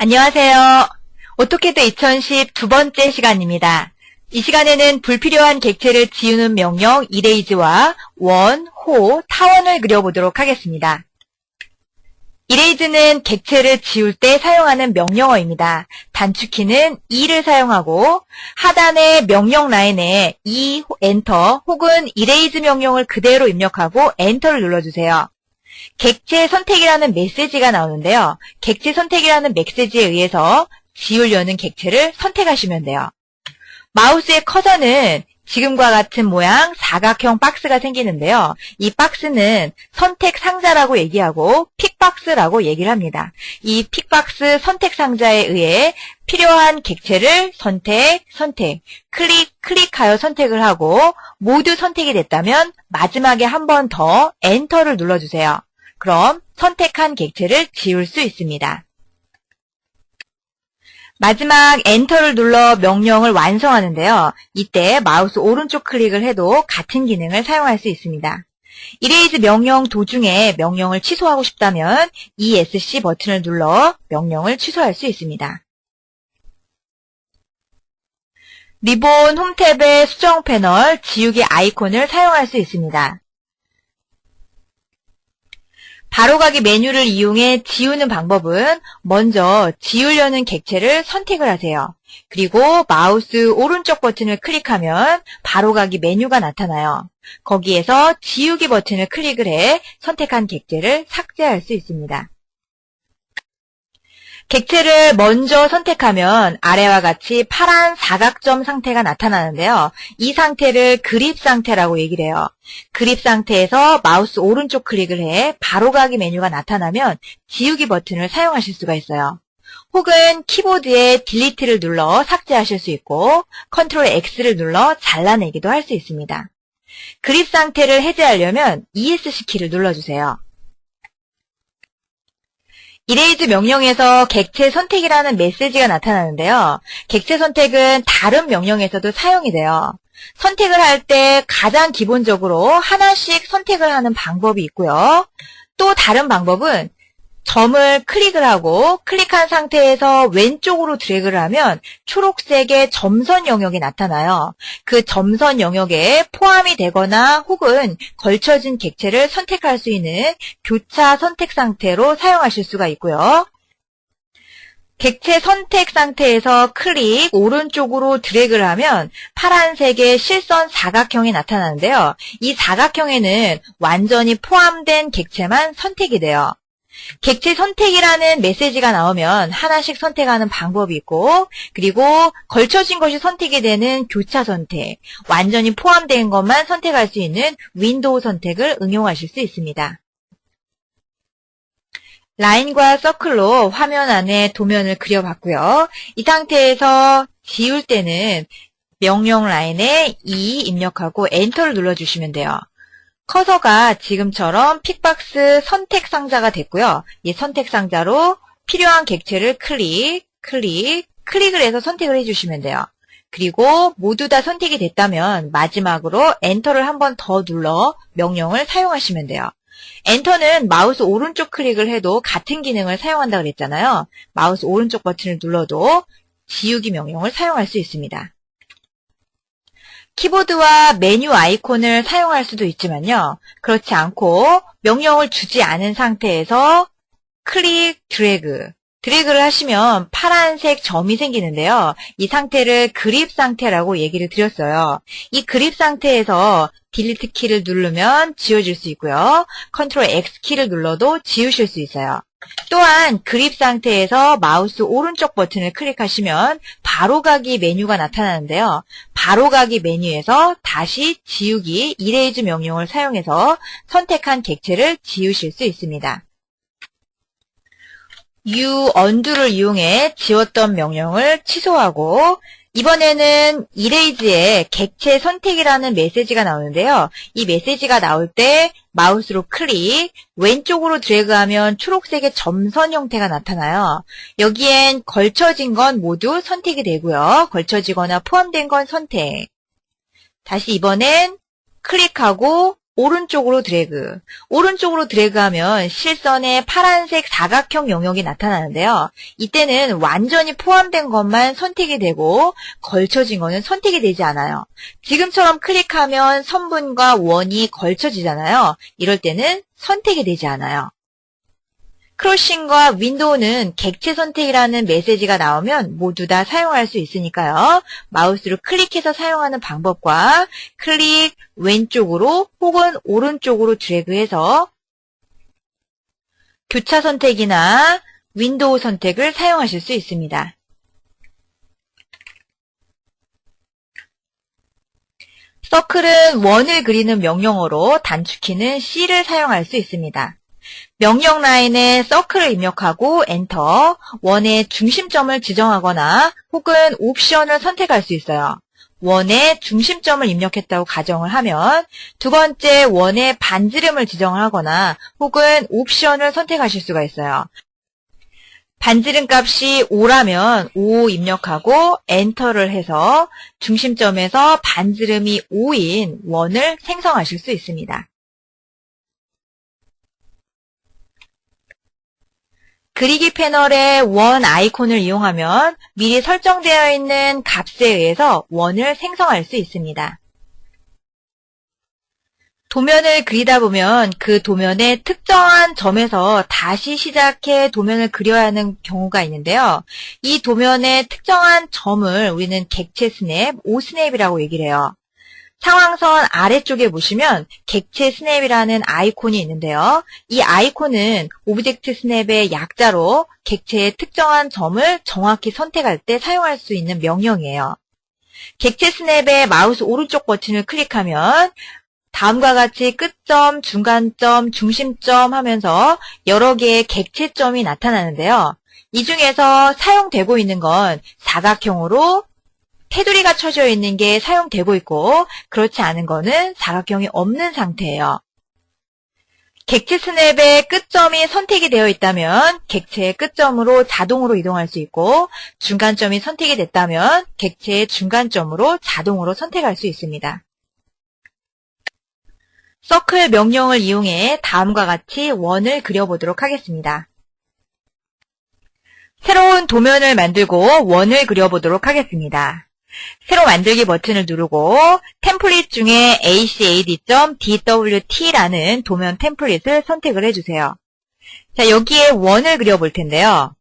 안녕하세요. 오토캐드 2010 두 번째 시간입니다. 이 시간에는 불필요한 객체를 지우는 명령 이레이즈와 원, 호, 타원을 그려보도록 하겠습니다. 이레이즈는 객체를 지울 때 사용하는 명령어입니다. 단축키는 E를 사용하고 하단의 명령 라인에 E, 엔터 혹은 이레이즈 명령을 그대로 입력하고 엔터를 눌러주세요. 객체 선택이라는 메시지가 나오는데요. 객체 선택이라는 메시지에 의해서 지우려는 객체를 선택하시면 돼요. 마우스의 커서는 지금과 같은 모양 사각형 박스가 생기는데요. 이 박스는 선택 상자라고 얘기하고 픽박스라고 얘기를 합니다. 이 픽박스 선택 상자에 의해 필요한 객체를 선택, 클릭하여 선택을 하고 모두 선택이 됐다면 마지막에 한 번 더 엔터를 눌러주세요. 그럼 선택한 객체를 지울 수 있습니다. 마지막 엔터를 눌러 명령을 완성하는데요. 이때 마우스 오른쪽 클릭을 해도 같은 기능을 사용할 수 있습니다. 이레이즈 명령 도중에 명령을 취소하고 싶다면 ESC 버튼을 눌러 명령을 취소할 수 있습니다. 리본 홈 탭의 수정 패널 지우기 아이콘을 사용할 수 있습니다. 바로가기 메뉴를 이용해 지우는 방법은 먼저 지우려는 객체를 선택을 하세요. 그리고 마우스 오른쪽 버튼을 클릭하면 바로가기 메뉴가 나타나요. 거기에서 지우기 버튼을 클릭을 해 선택한 객체를 삭제할 수 있습니다. 객체를 먼저 선택하면 아래와 같이 파란 사각점 상태가 나타나는데요. 이 상태를 그립 상태라고 얘기를 해요. 그립 상태에서 마우스 오른쪽 클릭을 해 바로가기 메뉴가 나타나면 지우기 버튼을 사용하실 수가 있어요. 혹은 키보드에 딜리트를 눌러 삭제하실 수 있고 컨트롤 X를 눌러 잘라내기도 할 수 있습니다. 그립 상태를 해제하려면 ESC 키를 눌러주세요. 이레이즈 명령에서 객체 선택이라는 메시지가 나타나는데요. 객체 선택은 다른 명령에서도 사용이 돼요. 선택을 할 때 가장 기본적으로 하나씩 선택을 하는 방법이 있고요. 또 다른 방법은 점을 클릭을 하고 클릭한 상태에서 왼쪽으로 드래그를 하면 초록색의 점선 영역이 나타나요. 그 점선 영역에 포함이 되거나 혹은 걸쳐진 객체를 선택할 수 있는 교차 선택 상태로 사용하실 수가 있고요. 객체 선택 상태에서 클릭 오른쪽으로 드래그를 하면 파란색의 실선 사각형이 나타나는데요. 이 사각형에는 완전히 포함된 객체만 선택이 돼요. 객체 선택이라는 메시지가 나오면 하나씩 선택하는 방법이 있고 그리고 걸쳐진 것이 선택이 되는 교차 선택, 완전히 포함된 것만 선택할 수 있는 윈도우 선택을 응용하실 수 있습니다. 라인과 서클로 화면 안에 도면을 그려봤고요. 이 상태에서 지울 때는 명령 라인에 E 입력하고 엔터를 눌러주시면 돼요. 커서가 지금처럼 픽박스 선택 상자가 됐고요. 이 선택 상자로 필요한 객체를 클릭을 해서 선택을 해주시면 돼요. 그리고 모두 다 선택이 됐다면 마지막으로 엔터를 한 번 더 눌러 명령을 사용하시면 돼요. 엔터는 마우스 오른쪽 클릭을 해도 같은 기능을 사용한다고 그랬잖아요. 마우스 오른쪽 버튼을 눌러도 지우기 명령을 사용할 수 있습니다. 키보드와 메뉴 아이콘을 사용할 수도 있지만요. 그렇지 않고 명령을 주지 않은 상태에서 드래그를 하시면 파란색 점이 생기는데요. 이 상태를 그립 상태라고 얘기를 드렸어요. 이 그립 상태에서 딜리트 키를 누르면 지워질 수 있고요. 컨트롤 X 키를 눌러도 지우실 수 있어요. 또한 그립 상태에서 마우스 오른쪽 버튼을 클릭하시면 바로가기 메뉴가 나타나는데요. 바로가기 메뉴에서 다시 지우기 이레이즈 명령을 사용해서 선택한 객체를 지우실 수 있습니다. undo를 이용해 지웠던 명령을 취소하고 이번에는 이레이즈에 객체 선택이라는 메시지가 나오는데요. 이 메시지가 나올 때 마우스로 클릭, 왼쪽으로 드래그하면 초록색의 점선 형태가 나타나요. 여기엔 걸쳐진 건 모두 선택이 되고요. 걸쳐지거나 포함된 건 선택. 다시 이번엔 클릭하고 오른쪽으로 드래그. 오른쪽으로 드래그하면 실선에 파란색 사각형 영역이 나타나는데요. 이때는 완전히 포함된 것만 선택이 되고 걸쳐진 거는 선택이 되지 않아요. 지금처럼 클릭하면 선분과 원이 걸쳐지잖아요. 이럴 때는 선택이 되지 않아요. 크로싱과 윈도우는 객체 선택이라는 메시지가 나오면 모두 다 사용할 수 있으니까요. 마우스로 클릭해서 사용하는 방법과 클릭 왼쪽으로 혹은 오른쪽으로 드래그해서 교차 선택이나 윈도우 선택을 사용하실 수 있습니다. 서클은 원을 그리는 명령어로 단축키는 C를 사용할 수 있습니다. 명령 라인에 서클을 입력하고 엔터, 원의 중심점을 지정하거나 혹은 옵션을 선택할 수 있어요. 원의 중심점을 입력했다고 가정을 하면 두 번째 원의 반지름을 지정을 하거나 혹은 옵션을 선택하실 수가 있어요. 반지름 값이 5라면 5 입력하고 엔터를 해서 중심점에서 반지름이 5인 원을 생성하실 수 있습니다. 그리기 패널의 원 아이콘을 이용하면 미리 설정되어 있는 값에 의해서 원을 생성할 수 있습니다. 도면을 그리다 보면 그 도면의 특정한 점에서 다시 시작해 도면을 그려야 하는 경우가 있는데요. 이 도면의 특정한 점을 우리는 객체 스냅, 오스냅이라고 얘기를 해요. 상황선 아래쪽에 보시면 객체 스냅이라는 아이콘이 있는데요. 이 아이콘은 오브젝트 스냅의 약자로 객체의 특정한 점을 정확히 선택할 때 사용할 수 있는 명령이에요. 객체 스냅의 마우스 오른쪽 버튼을 클릭하면 다음과 같이 끝점, 중간점, 중심점 하면서 여러 개의 객체점이 나타나는데요. 이 중에서 사용되고 있는 건 사각형으로 테두리가 쳐져 있는 게 사용되고 있고 그렇지 않은 거는 사각형이 없는 상태예요. 객체 스냅의 끝점이 선택이 되어 있다면 객체의 끝점으로 자동으로 이동할 수 있고 중간점이 선택이 됐다면 객체의 중간점으로 자동으로 선택할 수 있습니다. 서클 명령을 이용해 다음과 같이 원을 그려보도록 하겠습니다. 새로운 도면을 만들고 원을 그려보도록 하겠습니다. 새로 만들기 버튼을 누르고 템플릿 중에 acad.dwt라는 도면 템플릿을 선택을 해주세요. 자, 여기에 원을 그려볼 텐데요.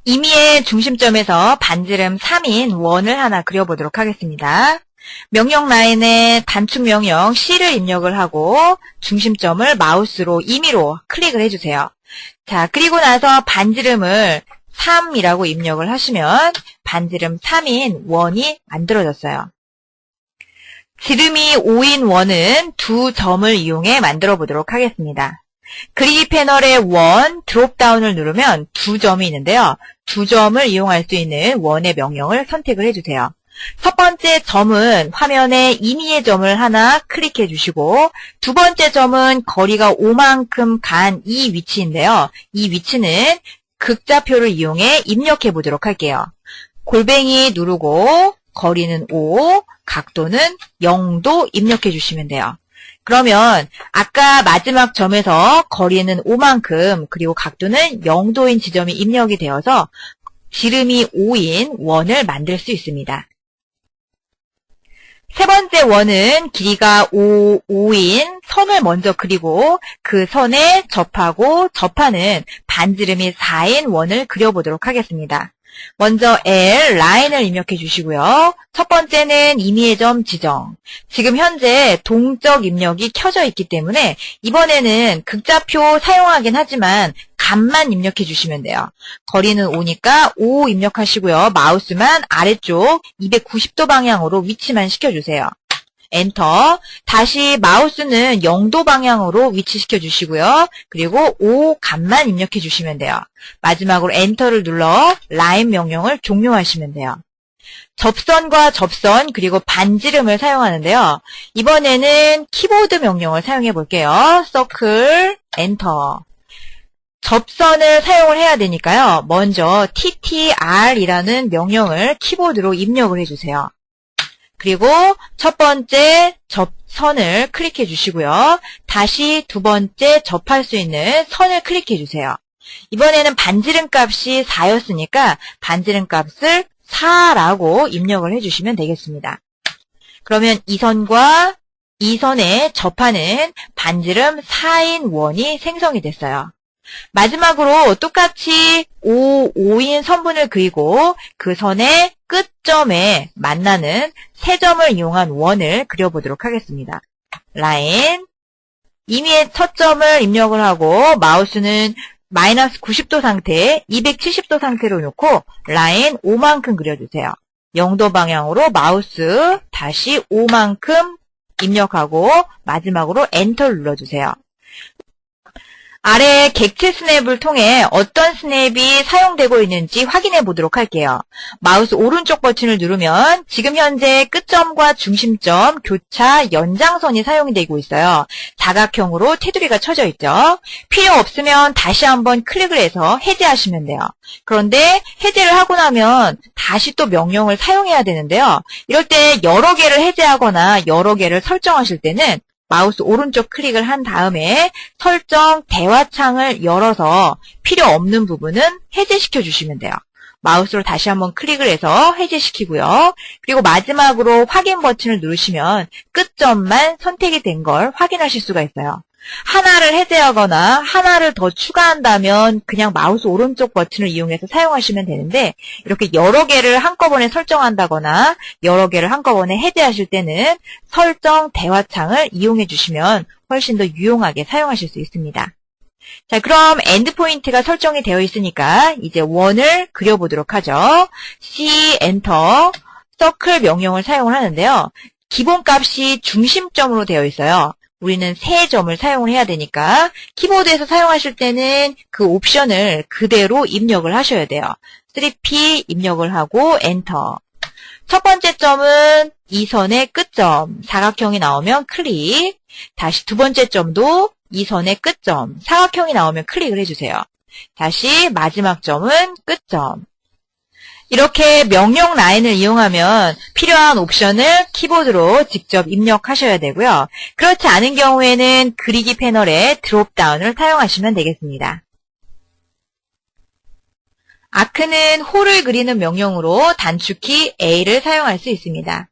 임의의 중심점에서 반지름 3인 원을 하나 그려보도록 하겠습니다. 명령 라인에 단축 명령 C를 입력을 하고 중심점을 마우스로 임의로 클릭을 해주세요. 자, 그리고 나서 반지름을 3이라고 입력을 하시면 반지름 3인 원이 만들어졌어요. 지름이 5인 원은 두 점을 이용해 만들어 보도록 하겠습니다. 그리기 패널의 원 드롭다운을 누르면 두 점이 있는데요. 두 점을 이용할 수 있는 원의 명령을 선택을 해주세요. 첫 번째 점은 화면에 임의의 점을 하나 클릭해 주시고 두 번째 점은 거리가 5만큼 간 이 위치인데요. 이 위치는 극좌표를 이용해 입력해 보도록 할게요. 골뱅이 누르고 거리는 5, 각도는 0도 입력해 주시면 돼요. 그러면 아까 마지막 점에서 거리는 5만큼 그리고 각도는 0도인 지점이 입력이 되어서 지름이 5인 원을 만들 수 있습니다. 세 번째 원은 길이가 5인 선을 먼저 그리고 그 선에 접하고 접하는 반지름이 4인 원을 그려보도록 하겠습니다. 먼저 L, 라인을 입력해 주시고요. 첫 번째는 임의의 점 지정. 지금 현재 동적 입력이 켜져 있기 때문에 이번에는 극좌표 사용하긴 하지만 값만 입력해 주시면 돼요. 거리는 5니까 5 입력하시고요. 마우스만 아래쪽 290도 방향으로 위치만 시켜주세요. 엔터. 다시 마우스는 0도 방향으로 위치시켜 주시고요. 그리고 5 값만 입력해 주시면 돼요. 마지막으로 엔터를 눌러 라인 명령을 종료하시면 돼요. 접선과 접선 그리고 반지름을 사용하는데요. 이번에는 키보드 명령을 사용해 볼게요. 서클 엔터. 접선을 사용을 해야 되니까요. 먼저 TTR이라는 명령을 키보드로 입력을 해주세요. 그리고 첫 번째 선을 클릭해 주시고요. 다시 두 번째 접할 수 있는 선을 클릭해 주세요. 이번에는 반지름 값이 4였으니까 반지름 값을 4라고 입력을 해주시면 되겠습니다. 그러면 이 선과 이 선에 접하는 반지름 4인 원이 생성이 됐어요. 마지막으로 똑같이 5인 선분을 그리고 그 선의 끝점에 만나는 세 점을 이용한 원을 그려보도록 하겠습니다. 라인, 임의의 첫 점을 입력을 하고 마우스는 마이너스 90도 상태, 270도 상태로 놓고 라인 5만큼 그려주세요. 0도 방향으로 마우스 다시 5만큼 입력하고 마지막으로 엔터를 눌러주세요. 아래 객체 스냅을 통해 어떤 스냅이 사용되고 있는지 확인해 보도록 할게요. 마우스 오른쪽 버튼을 누르면 지금 현재 끝점과 중심점 교차 연장선이 사용이 되고 있어요. 사각형으로 테두리가 쳐져 있죠. 필요 없으면 다시 한번 클릭을 해서 해제하시면 돼요. 그런데 해제를 하고 나면 다시 또 명령을 사용해야 되는데요. 이럴 때 여러 개를 해제하거나 여러 개를 설정하실 때는 마우스 오른쪽 클릭을 한 다음에 설정 대화창을 열어서 필요 없는 부분은 해제시켜 주시면 돼요. 마우스로 다시 한번 클릭을 해서 해제시키고요. 그리고 마지막으로 확인 버튼을 누르시면 끝점만 선택이 된 걸 확인하실 수가 있어요. 하나를 해제하거나 하나를 더 추가한다면 그냥 마우스 오른쪽 버튼을 이용해서 사용하시면 되는데 이렇게 여러 개를 한꺼번에 설정한다거나 여러 개를 한꺼번에 해제하실 때는 설정 대화창을 이용해 주시면 훨씬 더 유용하게 사용하실 수 있습니다. 자, 그럼 엔드포인트가 설정이 되어 있으니까 이제 원을 그려보도록 하죠. C, 엔터, 서클 명령을 사용을 하는데요. 기본값이 중심점으로 되어 있어요. 우리는 세 점을 사용을 해야 되니까 키보드에서 사용하실 때는 그 옵션을 그대로 입력을 하셔야 돼요. 3P 입력을 하고 엔터. 첫 번째 점은 이 선의 끝점, 사각형이 나오면 클릭. 다시 두 번째 점도 이 선의 끝점, 사각형이 나오면 클릭을 해주세요. 다시 마지막 점은 끝점. 이렇게 명령 라인을 이용하면 필요한 옵션을 키보드로 직접 입력하셔야 되고요. 그렇지 않은 경우에는 그리기 패널의 드롭다운을 사용하시면 되겠습니다. 아크는 홀을 그리는 명령으로 단축키 A를 사용할 수 있습니다.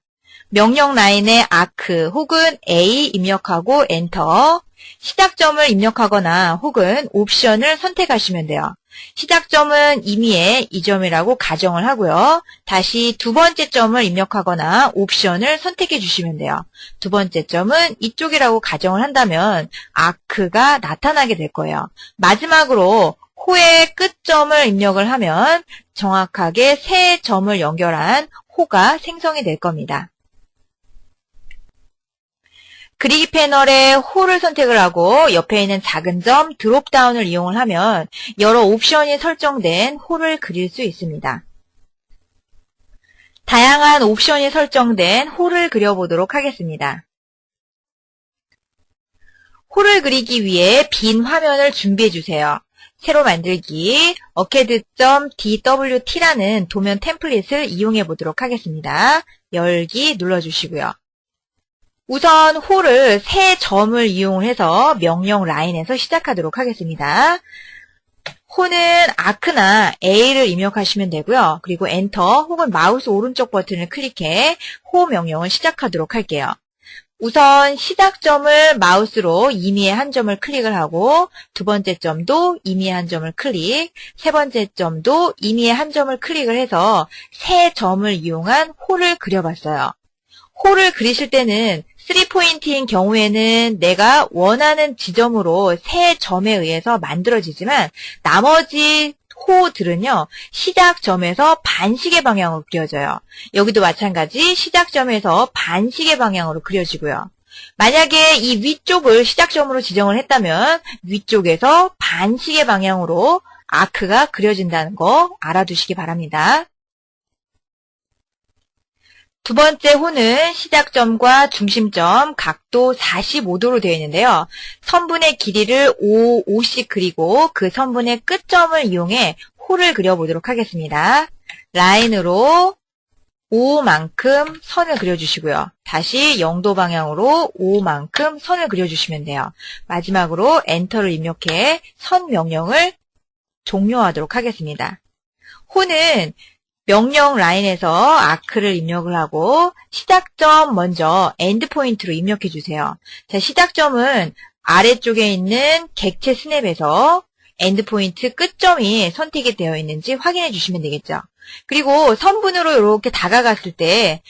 명령 라인에 아크 혹은 A 입력하고 엔터, 시작점을 입력하거나 혹은 옵션을 선택하시면 돼요. 시작점은 임의의 이 점이라고 가정을 하고요. 다시 두 번째 점을 입력하거나 옵션을 선택해 주시면 돼요. 두 번째 점은 이쪽이라고 가정을 한다면 아크가 나타나게 될 거예요. 마지막으로 호의 끝점을 입력을 하면 정확하게 세 점을 연결한 호가 생성이 될 겁니다. 그리기 패널에 홀을 선택을 하고 옆에 있는 작은 점 드롭다운을 이용을 하면 여러 옵션이 설정된 홀을 그릴 수 있습니다. 다양한 옵션이 설정된 홀을 그려보도록 하겠습니다. 홀을 그리기 위해 빈 화면을 준비해 주세요. 새로 만들기 arcade.dwt라는 도면 템플릿을 이용해 보도록 하겠습니다. 열기 눌러주시고요. 우선 홀을 세 점을 이용해서 명령 라인에서 시작하도록 하겠습니다. 홀은 아크나 A를 입력하시면 되고요. 그리고 엔터 혹은 마우스 오른쪽 버튼을 클릭해 호 명령을 시작하도록 할게요. 우선 시작점을 마우스로 임의의 한 점을 클릭을 하고 두 번째 점도 임의의 한 점을 클릭, 세 번째 점도 임의의 한 점을 클릭을 해서 세 점을 이용한 홀을 그려봤어요. 홀을 그리실 때는 3포인트인 경우에는 내가 원하는 지점으로 세 점에 의해서 만들어지지만 나머지 호들은요, 시작점에서 반시계 방향으로 그려져요. 여기도 마찬가지 시작점에서 반시계 방향으로 그려지고요. 만약에 이 위쪽을 시작점으로 지정을 했다면 위쪽에서 반시계 방향으로 아크가 그려진다는 거 알아두시기 바랍니다. 두 번째 호는 시작점과 중심점 각도 45도로 되어 있는데요. 선분의 길이를 5씩 그리고 그 선분의 끝점을 이용해 호를 그려보도록 하겠습니다. 라인으로 5만큼 선을 그려주시고요. 다시 0도 방향으로 5만큼 선을 그려주시면 돼요. 마지막으로 엔터를 입력해 선 명령을 종료하도록 하겠습니다. 호는 명령 라인에서 아크를 입력을 하고 시작점 먼저 엔드포인트로 입력해 주세요. 자, 시작점은 아래쪽에 있는 객체 스냅에서 엔드포인트 끝점이 선택이 되어 있는지 확인해 주시면 되겠죠. 그리고 선분으로 이렇게 다가갔을 때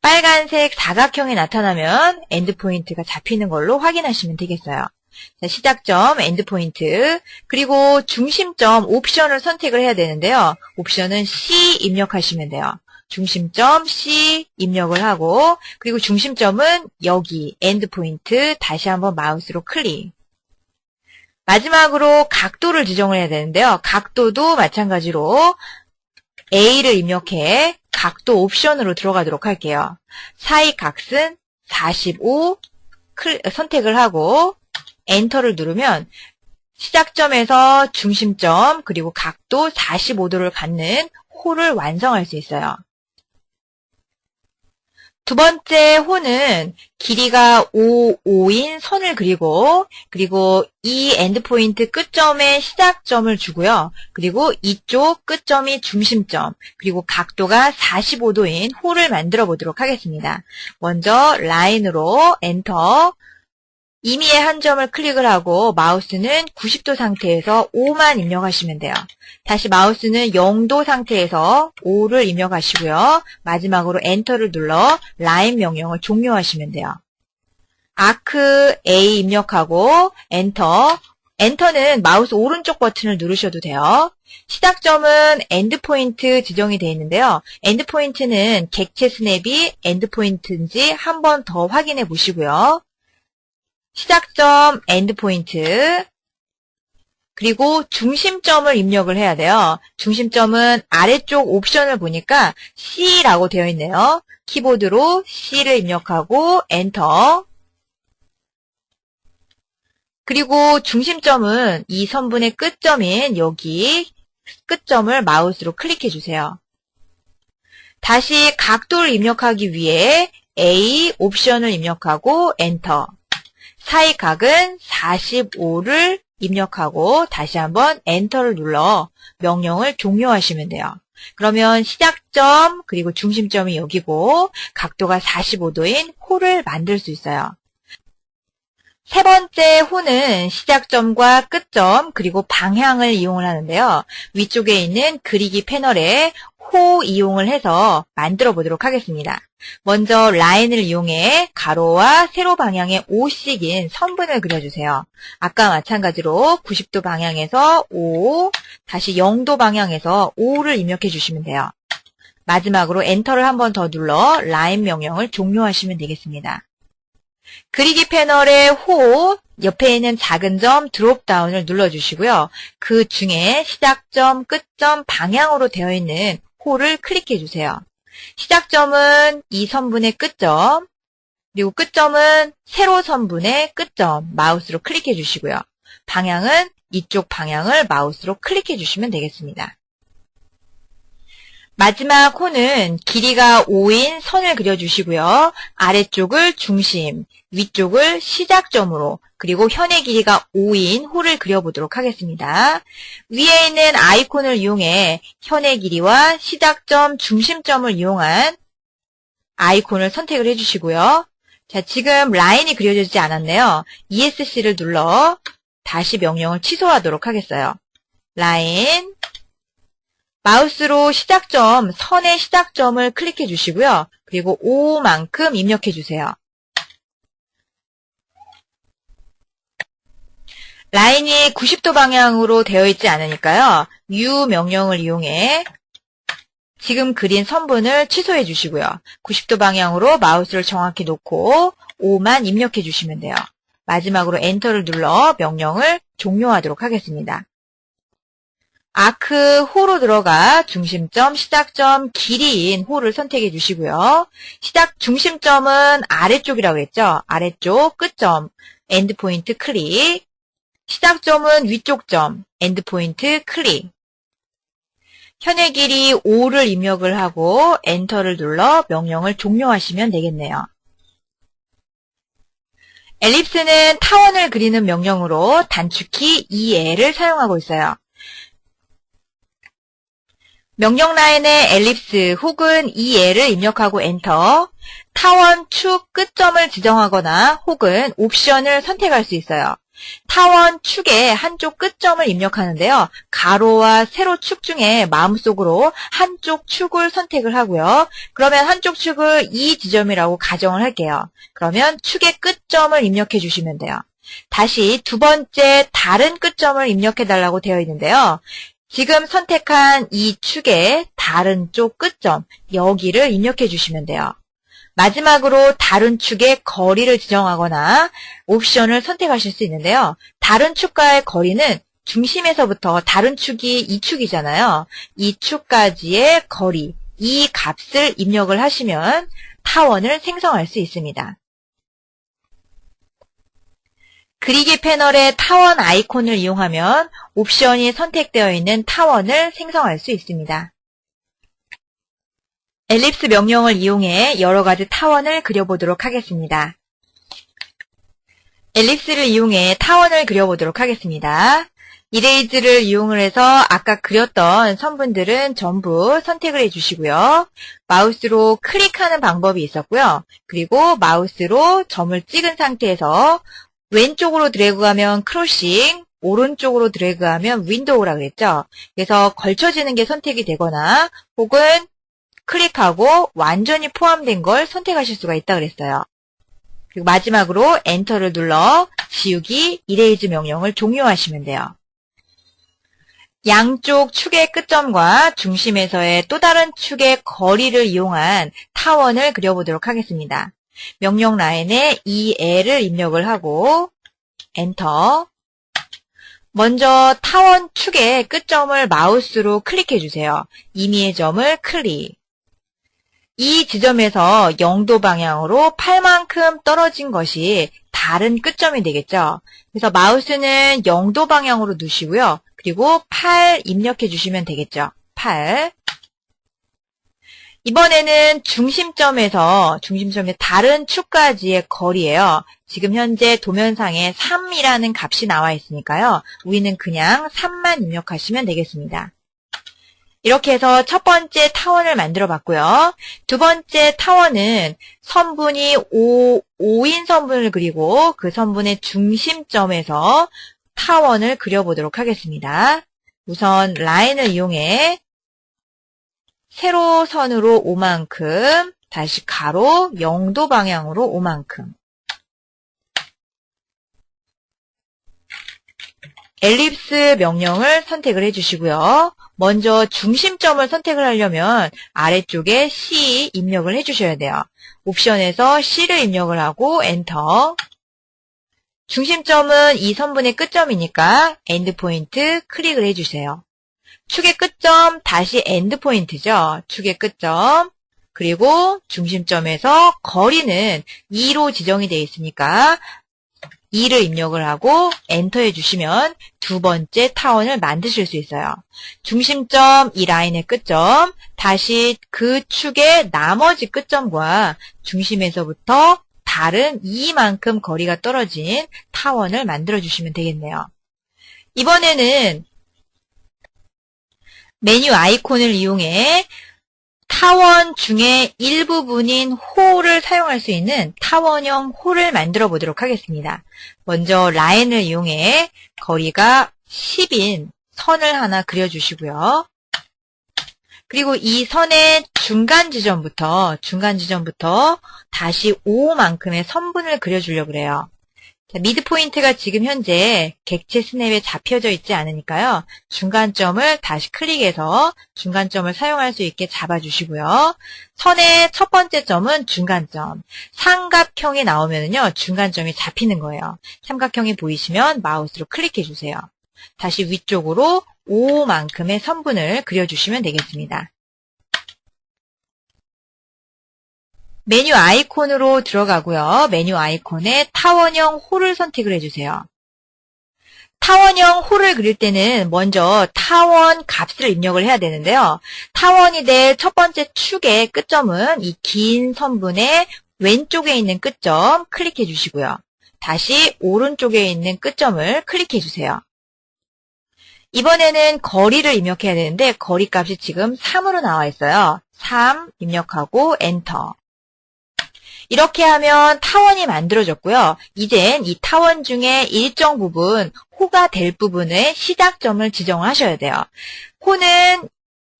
빨간색 사각형이 나타나면 엔드포인트가 잡히는 걸로 확인하시면 되겠어요. 자, 시작점, 엔드포인트, 그리고 중심점 옵션을 선택을 해야 되는데요. 옵션은 C 입력하시면 돼요. 중심점 C 입력을 하고, 그리고 중심점은 여기 엔드포인트 다시 한번 마우스로 클릭. 마지막으로 각도를 지정을 해야 되는데요. 각도도 마찬가지로 A를 입력해 각도 옵션으로 들어가도록 할게요. 사이각선 45 선택을 하고 엔터를 누르면 시작점에서 중심점 그리고 각도 45도를 갖는 호를 완성할 수 있어요. 두 번째 호는 길이가 5인 선을 그리고 이 엔드포인트 끝점에 시작점을 주고요. 그리고 이쪽 끝점이 중심점 그리고 각도가 45도인 호를 만들어 보도록 하겠습니다. 먼저 라인으로 엔터 임의의 한 점을 클릭을 하고 마우스는 90도 상태에서 5만 입력하시면 돼요. 다시 마우스는 0도 상태에서 5를 입력하시고요. 마지막으로 엔터를 눌러 라인 명령을 종료하시면 돼요. 아크 A 입력하고 엔터. 엔터는 마우스 오른쪽 버튼을 누르셔도 돼요. 시작점은 엔드포인트 지정이 되어 있는데요. 엔드포인트는 객체 스냅이 엔드포인트인지 한 번 더 확인해 보시고요. 시작점, 엔드포인트, 그리고 중심점을 입력을 해야 돼요. 중심점은 아래쪽 옵션을 보니까 C라고 되어 있네요. 키보드로 C를 입력하고 엔터. 그리고 중심점은 이 선분의 끝점인 여기 끝점을 마우스로 클릭해 주세요. 다시 각도를 입력하기 위해 A 옵션을 입력하고 엔터. 사이각은 45를 입력하고 다시 한번 엔터를 눌러 명령을 종료하시면 돼요. 그러면 시작점 그리고 중심점이 여기고 각도가 45도인 호를 만들 수 있어요. 세 번째 호는 시작점과 끝점 그리고 방향을 이용을 하는데요. 위쪽에 있는 그리기 패널에 호 이용을 해서 만들어 보도록 하겠습니다. 먼저 라인을 이용해 가로와 세로 방향의 5씩인 선분을 그려주세요. 아까 마찬가지로 90도 방향에서 5, 다시 0도 방향에서 5를 입력해 주시면 돼요. 마지막으로 엔터를 한 번 더 눌러 라인 명령을 종료하시면 되겠습니다. 그리기 패널의 호 옆에 있는 작은 점 드롭다운을 눌러주시고요. 그 중에 시작점, 끝점 방향으로 되어 있는 호를 클릭해 주세요. 시작점은 이 선분의 끝점, 그리고 끝점은 세로 선분의 끝점 마우스로 클릭해 주시고요. 방향은 이쪽 방향을 마우스로 클릭해 주시면 되겠습니다. 마지막 호는 길이가 5인 선을 그려주시고요. 아래쪽을 중심, 위쪽을 시작점으로 그리고 현의 길이가 5인 호를 그려보도록 하겠습니다. 위에 있는 아이콘을 이용해 현의 길이와 시작점, 중심점을 이용한 아이콘을 선택을 해주시고요. 자, 지금 라인이 그려지지 않았네요. ESC를 눌러 다시 명령을 취소하도록 하겠어요. 라인, 마우스로 시작점, 선의 시작점을 클릭해 주시고요. 그리고 5만큼 입력해 주세요. 라인이 90도 방향으로 되어 있지 않으니까요. U 명령을 이용해 지금 그린 선분을 취소해 주시고요. 90도 방향으로 마우스를 정확히 놓고 5만 입력해 주시면 돼요. 마지막으로 엔터를 눌러 명령을 종료하도록 하겠습니다. 아크 호로 들어가 중심점, 시작점, 길이인 호를 선택해 주시고요. 중심점은 아래쪽이라고 했죠. 아래쪽 끝점, 엔드포인트 클릭. 시작점은 위쪽 점, 엔드포인트 클릭. 현의 길이 5를 입력을 하고 엔터를 눌러 명령을 종료하시면 되겠네요. 엘립스는 타원을 그리는 명령으로 단축키 EL을 사용하고 있어요. 명령 라인에 엘립스 혹은 EL을 입력하고 엔터, 타원 축 끝점을 지정하거나 혹은 옵션을 선택할 수 있어요. 타원 축의 한쪽 끝점을 입력하는데요. 가로와 세로 축 중에 마음속으로 한쪽 축을 선택을 하고요. 그러면 한쪽 축을 이 지점이라고 가정을 할게요. 그러면 축의 끝점을 입력해 주시면 돼요. 다시 두 번째 다른 끝점을 입력해 달라고 되어 있는데요. 지금 선택한 이 축의 다른 쪽 끝점, 여기를 입력해 주시면 돼요. 마지막으로 다른 축의 거리를 지정하거나 옵션을 선택하실 수 있는데요. 다른 축과의 거리는 중심에서부터 다른 축이 이 축이잖아요. 이 축까지의 거리, 이 값을 입력을 하시면 타원을 생성할 수 있습니다. 그리기 패널의 타원 아이콘을 이용하면 옵션이 선택되어 있는 타원을 생성할 수 있습니다. 엘립스 명령을 이용해 여러 가지 타원을 그려보도록 하겠습니다. 엘립스를 이용해 타원을 그려보도록 하겠습니다. 이레이즈를 이용을 해서 아까 그렸던 선분들은 전부 선택을 해주시고요. 마우스로 클릭하는 방법이 있었고요. 그리고 마우스로 점을 찍은 상태에서 왼쪽으로 드래그하면 크로싱, 오른쪽으로 드래그하면 윈도우라 그랬죠. 그래서 걸쳐지는 게 선택이 되거나 혹은 클릭하고 완전히 포함된 걸 선택하실 수가 있다 그랬어요. 그리고 마지막으로 엔터를 눌러 지우기, 이레이즈 명령을 종료하시면 돼요. 양쪽 축의 끝점과 중심에서의 또 다른 축의 거리를 이용한 타원을 그려보도록 하겠습니다. 명령 라인에 EL을 입력을 하고 엔터. 먼저 타원 축의 끝점을 마우스로 클릭해 주세요. 임의의 점을 클릭. 이 지점에서 0도 방향으로 8만큼 떨어진 것이 다른 끝점이 되겠죠. 그래서 마우스는 0도 방향으로 두시고요. 그리고 8 입력해 주시면 되겠죠. 8. 이번에는 중심점의 다른 축까지의 거리예요. 지금 현재 도면상에 3이라는 값이 나와 있으니까요. 우리는 그냥 3만 입력하시면 되겠습니다. 이렇게 해서 첫 번째 타원을 만들어 봤고요. 두 번째 타원은 선분이 5인 선분을 그리고 그 선분의 중심점에서 타원을 그려보도록 하겠습니다. 우선 라인을 이용해 세로선으로 5만큼, 다시 가로 0도 방향으로 5만큼. 엘립스 명령을 선택을 해주시고요. 먼저 중심점을 선택을 하려면 아래쪽에 C 입력을 해주셔야 돼요. 옵션에서 C를 입력을 하고 엔터. 중심점은 이 선분의 끝점이니까 엔드포인트 클릭을 해주세요. 축의 끝점 다시 엔드포인트죠. 축의 끝점. 그리고 중심점에서 거리는 2로 지정이 되어 있으니까 2를 입력을 하고 엔터 해주시면 두 번째 타원을 만드실 수 있어요. 중심점, 이 라인의 끝점, 다시 그 축의 나머지 끝점과 중심에서부터 다른 2만큼 거리가 떨어진 타원을 만들어주시면 되겠네요. 이번에는 메뉴 아이콘을 이용해 타원 중에 일부분인 홀을 사용할 수 있는 타원형 홀을 만들어 보도록 하겠습니다. 먼저 라인을 이용해 거리가 10인 선을 하나 그려주시고요. 그리고 이 선의 중간 지점부터 다시 5만큼의 선분을 그려주려고 그래요. 자, 미드 포인트가 지금 현재 객체 스냅에 잡혀져 있지 않으니까요. 중간점을 다시 클릭해서 중간점을 사용할 수 있게 잡아주시고요. 선의 첫 번째 점은 중간점. 삼각형이 나오면요, 중간점이 잡히는 거예요. 삼각형이 보이시면 마우스로 클릭해 주세요. 다시 위쪽으로 5만큼의 선분을 그려주시면 되겠습니다. 메뉴 아이콘으로 들어가고요. 메뉴 아이콘에 타원형 홀을 선택을 해주세요. 타원형 호를 그릴 때는 먼저 타원 값을 입력을 해야 되는데요. 타원이 될 첫 번째 축의 끝점은 이 긴 선분의 왼쪽에 있는 끝점 클릭해 주시고요. 다시 오른쪽에 있는 끝점을 클릭해 주세요. 이번에는 거리를 입력해야 되는데 거리 값이 지금 3으로 나와 있어요. 3 입력하고 엔터. 이렇게 하면 타원이 만들어졌고요. 이젠 이 타원 중에 일정 부분, 호가 될 부분의 시작점을 지정을 하셔야 돼요. 호는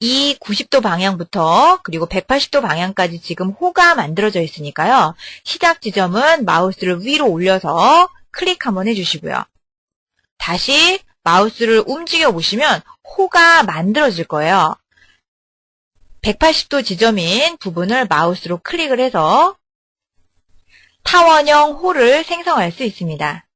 이 90도 방향부터 그리고 180도 방향까지 지금 호가 만들어져 있으니까요. 시작 지점은 마우스를 위로 올려서 클릭 한번 해주시고요. 다시 마우스를 움직여 보시면 호가 만들어질 거예요. 180도 지점인 부분을 마우스로 클릭을 해서 타원형 호를 생성할 수 있습니다.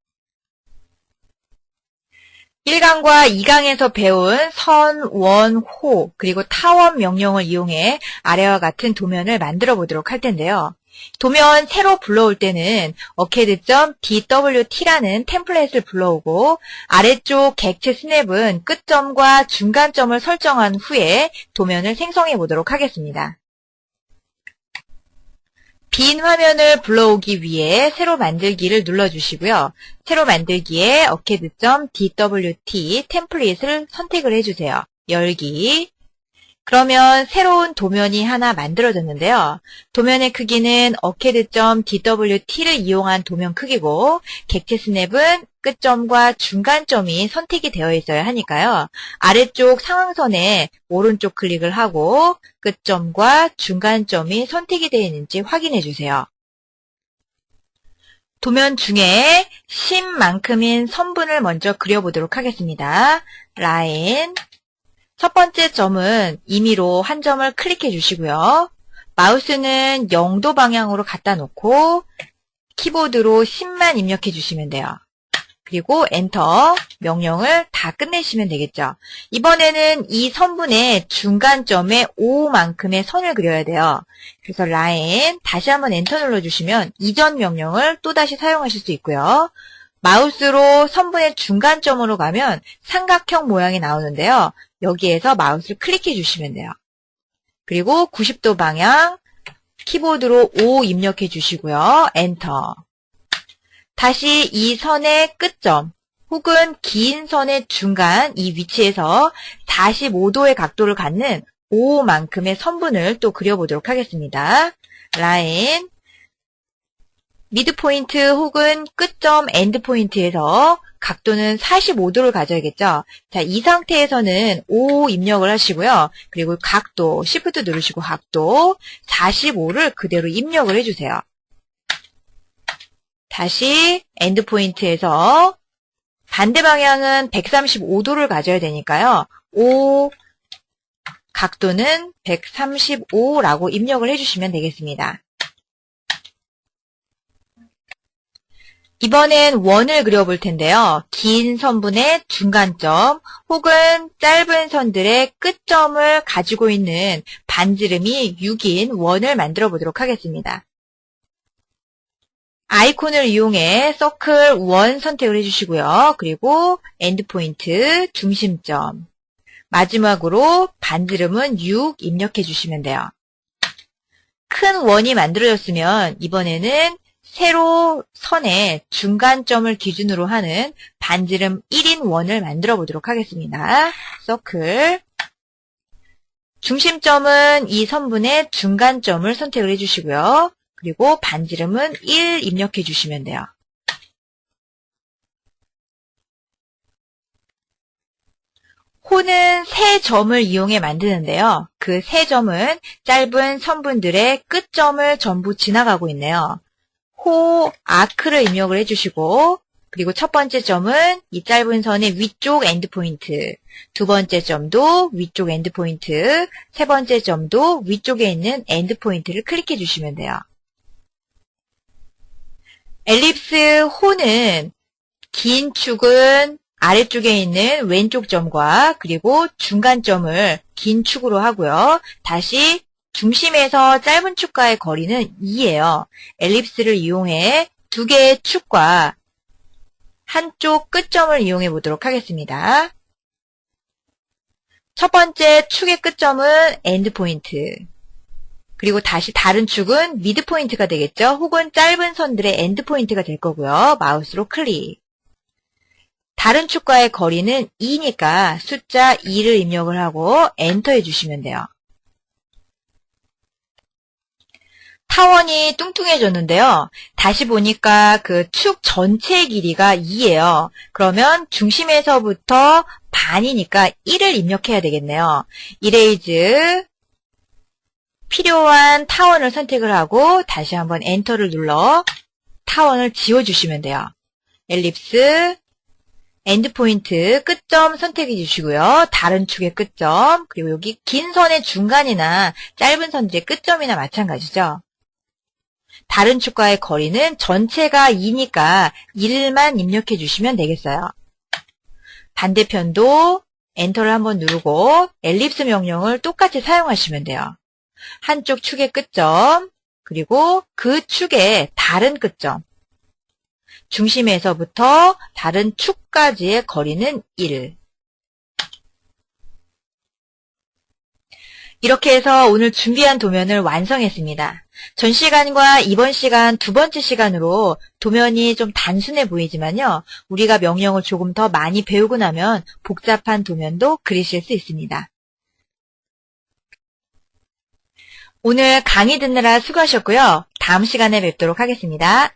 1강과 2강에서 배운 선, 원, 호, 그리고 타원 명령을 이용해 아래와 같은 도면을 만들어 보도록 할 텐데요. 도면 새로 불러올 때는 arcade.dwt라는 템플릿을 불러오고 아래쪽 객체 스냅은 끝점과 중간점을 설정한 후에 도면을 생성해 보도록 하겠습니다. 빈 화면을 불러오기 위해 새로 만들기를 눌러주시고요. 새로 만들기에 arcade.dwt 템플릿을 선택을 해주세요. 열기. 그러면 새로운 도면이 하나 만들어졌는데요. 도면의 크기는 arcade.dwt를 이용한 도면 크기고 객체 스냅은 끝점과 중간점이 선택이 되어 있어야 하니까요. 아래쪽 상황선에 오른쪽 클릭을 하고 끝점과 중간점이 선택이 되어 있는지 확인해 주세요. 도면 중에 심만큼인 선분을 먼저 그려보도록 하겠습니다. 라인. 첫 번째 점은 임의로 한 점을 클릭해 주시고요. 마우스는 0도 방향으로 갖다 놓고 키보드로 10만 입력해 주시면 돼요. 그리고 엔터 명령을 다 끝내시면 되겠죠. 이번에는 이 선분의 중간점에 5만큼의 선을 그려야 돼요. 그래서 라인 다시 한번 엔터 눌러주시면 이전 명령을 또다시 사용하실 수 있고요. 마우스로 선분의 중간점으로 가면 삼각형 모양이 나오는데요. 여기에서 마우스를 클릭해 주시면 돼요. 그리고 90도 방향 키보드로 5 입력해 주시고요. 엔터. 다시 이 선의 끝점 혹은 긴 선의 중간 이 위치에서 45도의 각도를 갖는 5만큼의 선분을 또 그려보도록 하겠습니다. 라인 미드포인트 혹은 끝점 엔드포인트에서 각도는 45도를 가져야겠죠. 자, 이 상태에서는 5 입력을 하시고요. 그리고 각도, Shift 누르시고 각도 45를 그대로 입력을 해주세요. 다시 엔드포인트에서 반대 방향은 135도를 가져야 되니까요. 5 각도는 135라고 입력을 해주시면 되겠습니다. 이번엔 원을 그려볼 텐데요. 긴 선분의 중간점 혹은 짧은 선들의 끝점을 가지고 있는 반지름이 6인 원을 만들어 보도록 하겠습니다. 아이콘을 이용해 서클 원 선택을 해주시고요. 그리고 엔드포인트 중심점 마지막으로 반지름은 6 입력해 주시면 돼요. 큰 원이 만들어졌으면 이번에는 세로 선의 중간점을 기준으로 하는 반지름 1인 원을 만들어 보도록 하겠습니다. 서클 중심점은 이 선분의 중간점을 선택을 해주시고요. 그리고 반지름은 1 입력해 주시면 돼요. 호는 세 점을 이용해 만드는데요. 그 세 점은 짧은 선분들의 끝점을 전부 지나가고 있네요. 호 아크를 입력을 해주시고 그리고 첫 번째 점은 이 짧은 선의 위쪽 엔드포인트, 두 번째 점도 위쪽 엔드포인트, 세 번째 점도 위쪽에 있는 엔드포인트를 클릭해 주시면 돼요. 엘립스 호는 긴 축은 아래쪽에 있는 왼쪽 점과 그리고 중간점을 긴 축으로 하고요. 다시 중심에서 짧은 축과의 거리는 2예요. 엘립스를 이용해 두 개의 축과 한쪽 끝점을 이용해 보도록 하겠습니다. 첫 번째 축의 끝점은 엔드 포인트, 그리고 다시 다른 축은 미드 포인트가 되겠죠. 혹은 짧은 선들의 엔드 포인트가 될 거고요. 마우스로 클릭. 다른 축과의 거리는 2니까 숫자 2를 입력을 하고 엔터 해주시면 돼요. 타원이 뚱뚱해졌는데요. 다시 보니까 그 축 전체 길이가 2예요. 그러면 중심에서부터 반이니까 1을 입력해야 되겠네요. 이레이즈, 필요한 타원을 선택을 하고 다시 한번 엔터를 눌러 타원을 지워주시면 돼요. 엘립스, 엔드포인트, 끝점 선택해 주시고요. 다른 축의 끝점, 그리고 여기 긴 선의 중간이나 짧은 선들의 끝점이나 마찬가지죠. 다른 축과의 거리는 전체가 2니까 1만 입력해 주시면 되겠어요. 반대편도 엔터를 한번 누르고 엘립스 명령을 똑같이 사용하시면 돼요. 한쪽 축의 끝점, 그리고 그 축의 다른 끝점, 중심에서부터 다른 축까지의 거리는 1. 이렇게 해서 오늘 준비한 도면을 완성했습니다. 전 시간과 이번 시간 두 번째 시간으로 도면이 좀 단순해 보이지만요. 우리가 명령을 조금 더 많이 배우고 나면 복잡한 도면도 그리실 수 있습니다. 오늘 강의 듣느라 수고하셨고요. 다음 시간에 뵙도록 하겠습니다.